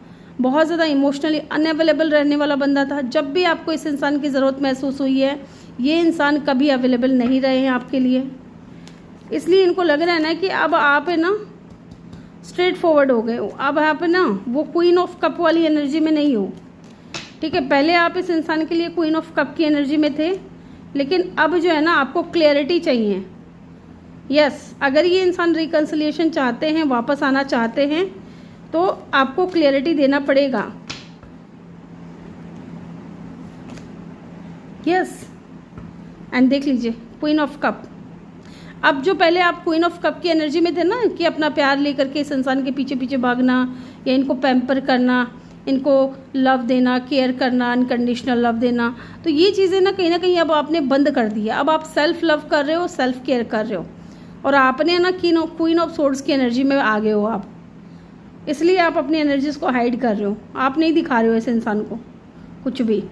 बहुत ज़्यादा इमोशनली अनअवेलेबल रहने वाला बंदा था। जब भी आपको इस इंसान की ज़रूरत महसूस हुई है, ये इंसान कभी अवेलेबल नहीं रहे हैं आपके लिए। इसलिए इनको लग रहा है ना कि अब आप है ना स्ट्रेट फॉरवर्ड हो गए हो। अब आप ना वो क्वीन ऑफ कप वाली एनर्जी में नहीं हो, ठीक है। पहले आप इस इंसान के लिए क्वीन ऑफ कप की एनर्जी में थे, लेकिन अब जो है ना आपको क्लैरिटी चाहिए। यस, अगर ये इंसान रिकन्सिलिएशन चाहते हैं, वापस आना चाहते हैं, तो आपको क्लैरिटी देना पड़ेगा। यस, एंड देख लीजिए क्वीन ऑफ कप। अब जो पहले आप क्वीन ऑफ कप की एनर्जी में थे ना, कि अपना प्यार लेकर के इस इंसान के पीछे पीछे भागना, या इनको पैम्पर करना, इनको लव देना, केयर करना, अनकंडीशनल लव देना, तो ये चीज़ें ना कहीं अब आपने बंद कर दी है। अब आप सेल्फ लव कर रहे हो, सेल्फ केयर कर रहे हो, और आपने ना क्वीन ऑफ सोर्ड्स की एनर्जी में आ गए हो आप। इसलिए आप अपनी एनर्जीज को हाइड कर रहे हो, आप नहीं दिखा रहे हो इस इंसान को कुछ भी।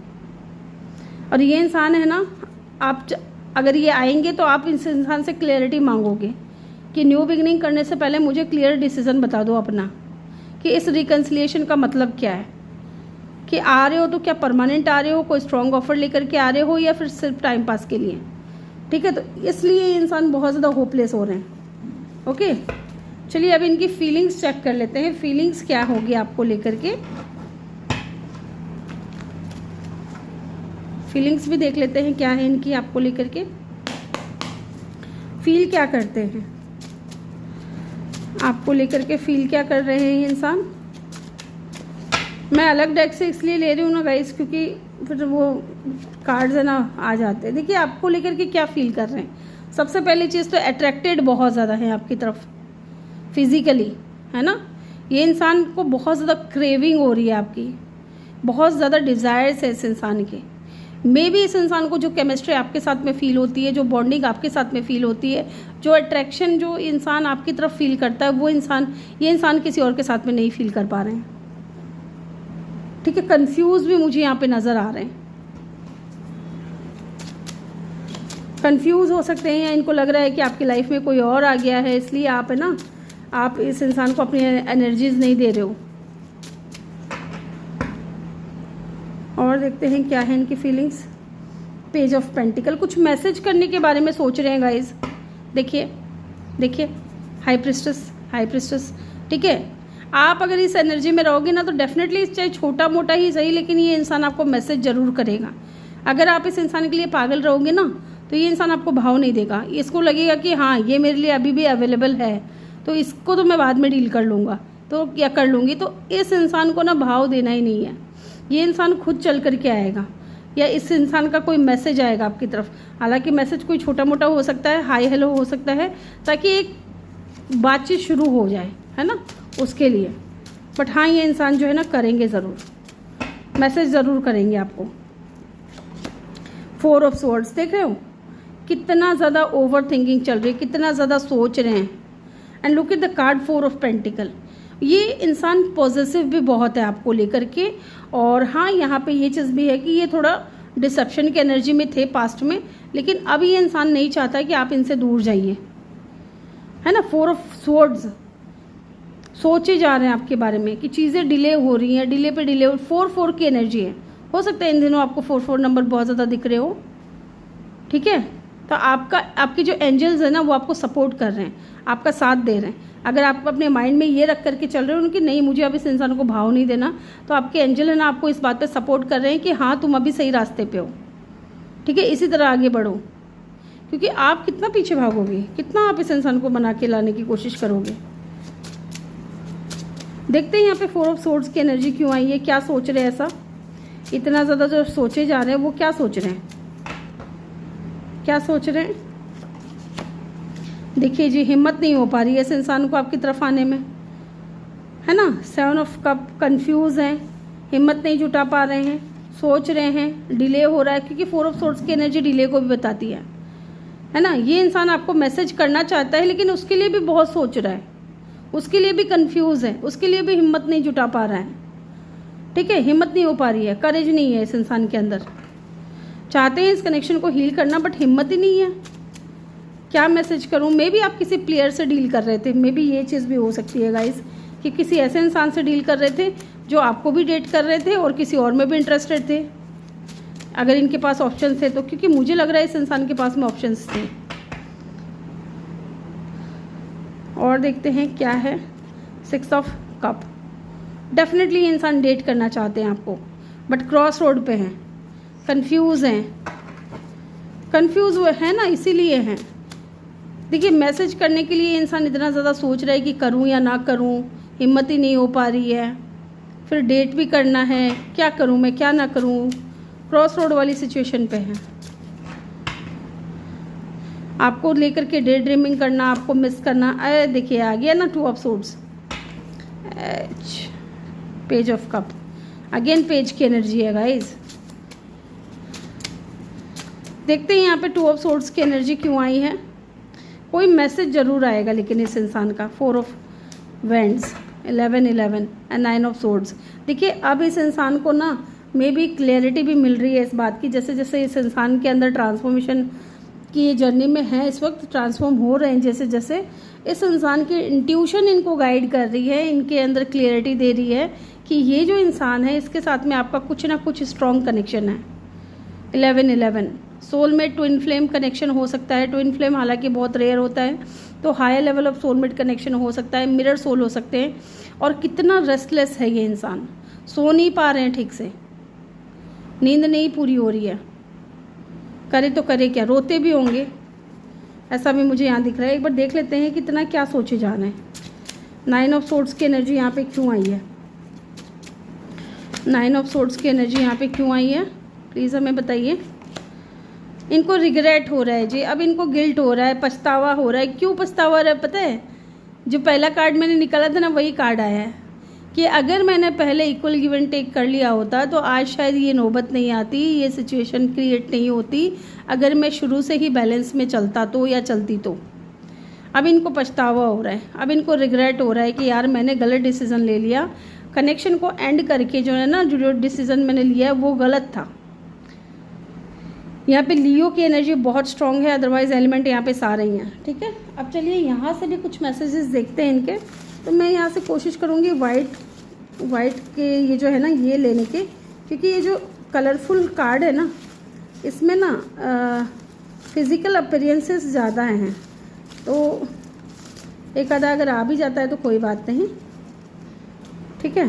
और ये इंसान है ना, आप अगर ये आएंगे तो आप इस इंसान से क्लैरिटी मांगोगे कि न्यू बिगनिंग करने से पहले मुझे क्लियर डिसीजन बता दो अपना, कि इस रिकन्सिलिएशन का मतलब क्या है, कि आ रहे हो तो क्या परमानेंट आ रहे हो, कोई स्ट्रॉन्ग ऑफर लेकर के आ रहे हो, या फिर सिर्फ टाइम पास के लिए, ठीक है। तो इसलिए ये इंसान बहुत ज़्यादा होपलेस हो रहे हैं। ओके, चलिए अब इनकी फीलिंग्स चेक कर लेते हैं, फीलिंग्स क्या होगी आपको लेकर के। फीलिंग्स भी देख लेते हैं क्या है इनकी आपको लेकर के, फील क्या करते हैं आपको लेकर के, फील क्या कर रहे हैं ये इंसान। मैं अलग डेक से इसलिए ले रही हूँ ना गाइस, क्योंकि फिर वो कार्ड्स है ना आ जाते हैं। देखिए आपको लेकर के क्या फील कर रहे हैं। सबसे पहली चीज़ तो अट्रैक्टेड बहुत ज़्यादा है आपकी तरफ फिजिकली, है ना। ये इंसान को बहुत ज़्यादा क्रेविंग हो रही है आपकी, बहुत ज़्यादा डिज़ायर्स है इस इंसान के। मे भी इस इंसान को जो केमिस्ट्री आपके साथ में फील होती है, जो बॉन्डिंग आपके साथ में फील होती है, जो अट्रैक्शन जो इंसान आपकी तरफ फील करता है, वो ये इंसान किसी और के साथ में नहीं फील कर पा रहे हैं, ठीक है। कंफ्यूज भी मुझे यहाँ पे नज़र आ रहे हैं, कंफ्यूज हो सकते हैं, या इनको लग रहा है कि आपकी लाइफ में कोई और आ गया है, इसलिए आप है ना, आप इस इंसान को अपनी एनर्जीज नहीं दे रहे हो। और देखते हैं क्या है इनकी फीलिंग्स। पेज ऑफ पेंटिकल, कुछ मैसेज करने के बारे में सोच रहे हैं गाइज। देखिए देखिए, हाई प्रिस्टेस, ठीक है। आप अगर इस एनर्जी में रहोगे ना, तो डेफिनेटली चाहे छोटा मोटा ही सही, लेकिन ये इंसान आपको मैसेज ज़रूर करेगा। अगर आप इस इंसान के लिए पागल रहोगे ना, तो ये इंसान आपको भाव नहीं देगा। इसको लगेगा कि हाँ, ये मेरे लिए अभी भी अवेलेबल है, तो इसको तो मैं बाद में डील कर लूँगा, तो क्या कर लूँगी। तो इस इंसान को ना भाव देना ही नहीं है। ये इंसान खुद चल करके आएगा, या इस इंसान का कोई मैसेज आएगा आपकी तरफ। हालांकि मैसेज कोई छोटा मोटा हो सकता है, हाय हेलो हो सकता है, ताकि एक बातचीत शुरू हो जाए, है ना, उसके लिए। बट हाँ, ये इंसान जो है ना करेंगे ज़रूर, मैसेज ज़रूर करेंगे आपको। 4 ऑफ स्वॉर्ड्स देख रहे हो, कितना ज़्यादा ओवर थिंकिंग चल रही है, कितना ज़्यादा सोच रहे हैं। And look at the card 4 of pentacle. ये इंसान पॉजिटिव भी बहुत है आपको लेकर के। और हाँ, यहाँ पे ये चीज़ भी है कि ये थोड़ा डिसेप्शन की एनर्जी में थे पास्ट में, लेकिन अब ये इंसान नहीं चाहता कि आप इनसे दूर जाइए, है ना। 4 ऑफ स्वॉर्ड्स, सोचे जा रहे हैं आपके बारे में कि चीज़ें डिले हो रही हैं, डिले पे डिले। 4 की एनर्जी है, हो सकता है इन दिनों आपको 4 नंबर बहुत ज़्यादा दिख रहे हो, ठीक है। तो आपके जो एंजल्स हैं ना, वो आपको सपोर्ट कर रहे हैं, आपका साथ दे रहे हैं। अगर आप अपने माइंड में ये रख करके चल रहे हो कि नहीं, मुझे अब इस इंसान को भाव नहीं देना, तो आपके एंजल है ना आपको इस बात पे सपोर्ट कर रहे हैं कि हाँ, तुम अभी सही रास्ते पे हो, ठीक है। इसी तरह आगे बढ़ो, क्योंकि आप कितना पीछे भागोगे, कितना आप इस इंसान को बना के लाने की कोशिश करोगे। देखते हैं यहाँ पे 4 ऑफ स्वॉर्ड्स की एनर्जी क्यों आई है, क्या सोच रहे हैं ऐसा। इतना ज़्यादा जो सोचे जा रहे हैं, वो क्या सोच रहे हैं, क्या सोच रहे हैं। देखिए जी, हिम्मत नहीं हो पा रही है इस इंसान को आपकी तरफ आने में, है ना। 7 ऑफ कप, कंफ्यूज हैं, हिम्मत नहीं जुटा पा रहे हैं, सोच रहे हैं, डिले हो रहा है, क्योंकि 4 ऑफ स्वॉर्ड्स की एनर्जी डिले को भी बताती है ना। ये इंसान आपको मैसेज करना चाहता है, लेकिन उसके लिए भी बहुत सोच रहा है, उसके लिए भी कंफ्यूज है, उसके लिए भी हिम्मत नहीं जुटा पा रहा है, ठीक है। हिम्मत नहीं हो पा रही है, करेज नहीं है इस इंसान के अंदर। चाहते हैं इस कनेक्शन को हील करना, बट हिम्मत ही नहीं है। क्या मैसेज करूं। मे बी आप किसी प्लेयर से डील कर रहे थे, मे बी ये चीज़ भी हो सकती है गाइस, कि किसी ऐसे इंसान से डील कर रहे थे जो आपको भी डेट कर रहे थे और किसी और में भी इंटरेस्टेड थे, अगर इनके पास ऑप्शन थे तो। क्योंकि मुझे लग रहा है इस इंसान के पास में ऑप्शंस थे। और देखते हैं क्या है 6 ऑफ कप, डेफिनेटली ये इंसान डेट करना चाहते हैं आपको, बट क्रॉस रोड पे हैं, कंफ्यूज हुए हैं ना, इसीलिए हैं। देखिए मैसेज करने के लिए इंसान इतना ज़्यादा सोच रहा है कि करूं या ना करूं, हिम्मत ही नहीं हो पा रही है, फिर डेट भी करना है, क्या करूं मैं क्या ना करूं, क्रॉस रोड वाली सिचुएशन पे है। आपको लेकर के डे ड्रीमिंग करना, आपको मिस करना। अरे देखिए आ गया ना 2 of swords, page of cup, again page की एनर्जी है गाइज। देखते हैं यहाँ पे 2 ऑफ सोर्ड्स की एनर्जी क्यों आई है। कोई मैसेज जरूर आएगा लेकिन इस इंसान का। 4 of vends, 11 and 9 of swords. देखिए अब इस इंसान को ना मे बी क्लैरिटी भी मिल रही है इस बात की, जैसे जैसे इस इंसान के अंदर ट्रांसफॉर्मेशन की ये जर्नी में है, इस वक्त ट्रांसफॉर्म हो रहे हैं जैसे जैसे, इस इंसान की इंट्यूशन इनको गाइड कर रही है, इनके अंदर क्लियरिटी दे रही है कि ये जो इंसान है इसके साथ में आपका कुछ ना कुछ स्ट्रॉन्ग कनेक्शन है। 11 सोलमेट ट्विन फ्लेम कनेक्शन हो सकता है। ट्विन फ्लेम हालांकि बहुत रेयर होता है, तो higher level of soulmate connection हो सकता है, मिरर सोल हो सकते हैं। और कितना रेस्टलेस है ये इंसान, सो नहीं पा रहे हैं ठीक से, नींद नहीं पूरी हो रही है, करे तो करे क्या, रोते भी होंगे, ऐसा भी मुझे यहाँ दिख रहा है। एक बार देख लेते हैं कितना क्या सोचे जा रहे हैं। 9 ऑफ सोर्ड्स की एनर्जी यहाँ पे क्यों आई है, 9 ऑफ सोर्ड्स की एनर्जी यहाँ पे क्यों आई है, प्लीज़ हमें बताइए। इनको रिग्रेट हो रहा है जी, अब इनको गिल्ट हो रहा है, पछतावा हो रहा है। क्यों पछतावा हो रहा है पता है, जो पहला कार्ड मैंने निकाला था ना वही कार्ड आया है कि अगर मैंने पहले इक्वल गिव एंड टेक कर लिया होता तो आज शायद ये नौबत नहीं आती, ये सिचुएशन क्रिएट नहीं होती, अगर मैं शुरू से ही बैलेंस में चलता तो या चलती तो। अब इनको पछतावा हो रहा है, अब इनको रिग्रेट हो रहा है कि यार मैंने गलत डिसीज़न ले लिया, कनेक्शन को एंड करके जो है ना, जो डिसीज़न मैंने लिया है वो गलत था। यहाँ पे लियो की एनर्जी बहुत स्ट्रॉन्ग है, अदरवाइज एलिमेंट यहाँ पे सारे ही हैं, ठीक है। अब चलिए यहाँ से भी कुछ मैसेजेस देखते हैं इनके। तो मैं यहाँ से कोशिश करूँगी वाइट के ये जो है ना ये लेने के, क्योंकि ये जो कलरफुल कार्ड है ना इसमें ना फिज़िकल अपीयरेंसेस ज़्यादा हैं, तो एक आधा अगर आ भी जाता है तो कोई बात नहीं, ठीक है।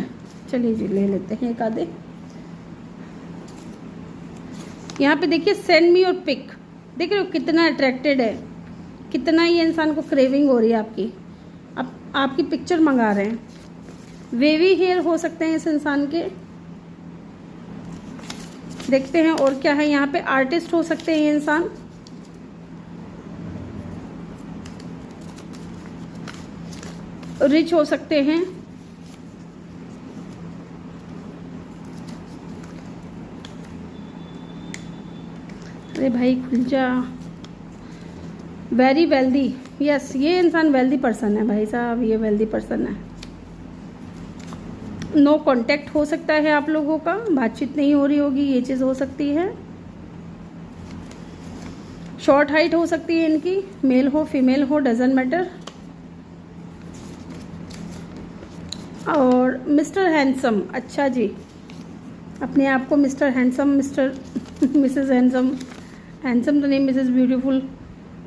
चलिए जी ले लेते हैं एक आधे। यहाँ पे देखिए सेंड मी और पिक, देख रहे हो कितना अट्रैक्टेड है, कितना ये इंसान को क्रेविंग हो रही है आपकी, आपकी पिक्चर मंगा रहे हैं। वेवी हेयर हो सकते हैं इस इंसान के, देखते हैं और क्या है। यहाँ पे आर्टिस्ट हो सकते हैं ये इंसान, रिच हो सकते हैं, अरे भाई खुल जा, वेरी वेल्दी, यस ये इंसान वेल्दी पर्सन है भाई साहब, ये वेल्दी पर्सन है। नो कांटेक्ट हो सकता है आप लोगों का, बातचीत नहीं हो रही होगी, ये चीज़ हो सकती है। शॉर्ट हाइट हो सकती है इनकी, मेल हो फीमेल हो डजंट मैटर। और मिस्टर हैंडसम, अच्छा जी, अपने आप को mister handsome, Mrs handsome, handsome तो नहीं मिसेस ब्यूटीफुल,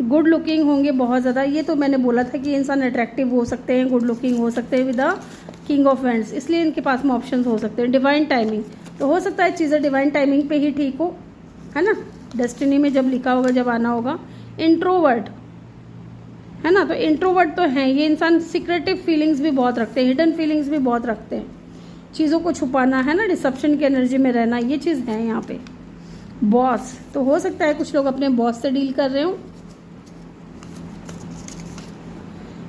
गुड लुकिंग होंगे बहुत ज़्यादा। ये तो मैंने बोला था कि इंसान अट्रैक्टिव हो सकते हैं, गुड लुकिंग हो सकते हैं with the king of wands, इसलिए इनके पास में ऑप्शंस हो सकते हैं। डिवाइन टाइमिंग, तो हो सकता है चीज़ें डिवाइन टाइमिंग पे ही ठीक हो, है ना, डेस्टिनी में जब लिखा होगा जब आना होगा। इंट्रोवर्ट है ना, तो इंट्रोवर्ट तो हैं ये इंसान, सीक्रेटिव फीलिंग्स भी बहुत रखते हैं, हिडन फीलिंग्स भी बहुत रखते हैं, चीज़ों को छुपाना है ना, डिसेप्शन की एनर्जी में रहना, ये चीज़ है यहाँ पे। बॉस, तो हो सकता है कुछ लोग अपने बॉस से डील कर रहे हो।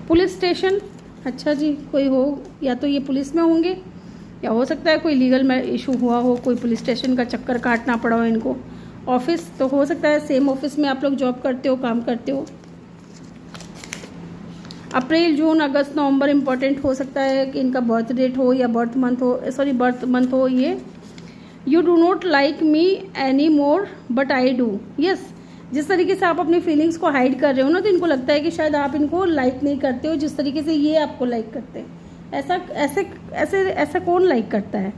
पुलिस स्टेशन, अच्छा जी, कोई हो, या तो ये पुलिस में होंगे या हो सकता है कोई लीगल में इशू हुआ हो, कोई पुलिस स्टेशन का चक्कर काटना पड़ा हो इनको। ऑफिस, तो हो सकता है सेम ऑफिस में आप लोग जॉब करते हो, काम करते हो। अप्रैल जून अगस्त नवंबर इंपॉर्टेंट हो सकता है कि इनका बर्थ डेट हो या बर्थ मंथ हो ये। You do not like me any more but I do, yes, जिस तरीके से आप अपनी फीलिंग्स को हाइड कर रहे हो ना, तो इनको लगता है कि शायद आप इनको लाइक नहीं करते हो जिस तरीके से ये आपको लाइक करते हैं। ऐसा कौन लाइक करता है।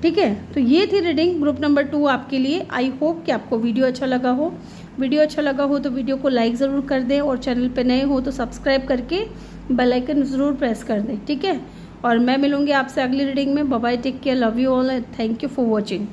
ठीक है। तो ये थी रीडिंग ग्रुप नंबर 2 आपके लिए। आई होप कि आपको वीडियो अच्छा लगा हो। वीडियो अच्छा लगा हो तो वीडियो को लाइक ज़रूर कर दें और चैनल पे नए हो तो सब्सक्राइब करके बेल आइकन ज़रूर प्रेस कर दें, ठीक है। और मैं मिलूँगी आपसे अगली रीडिंग में। Bye bye, take care, love you all, thank you for watching.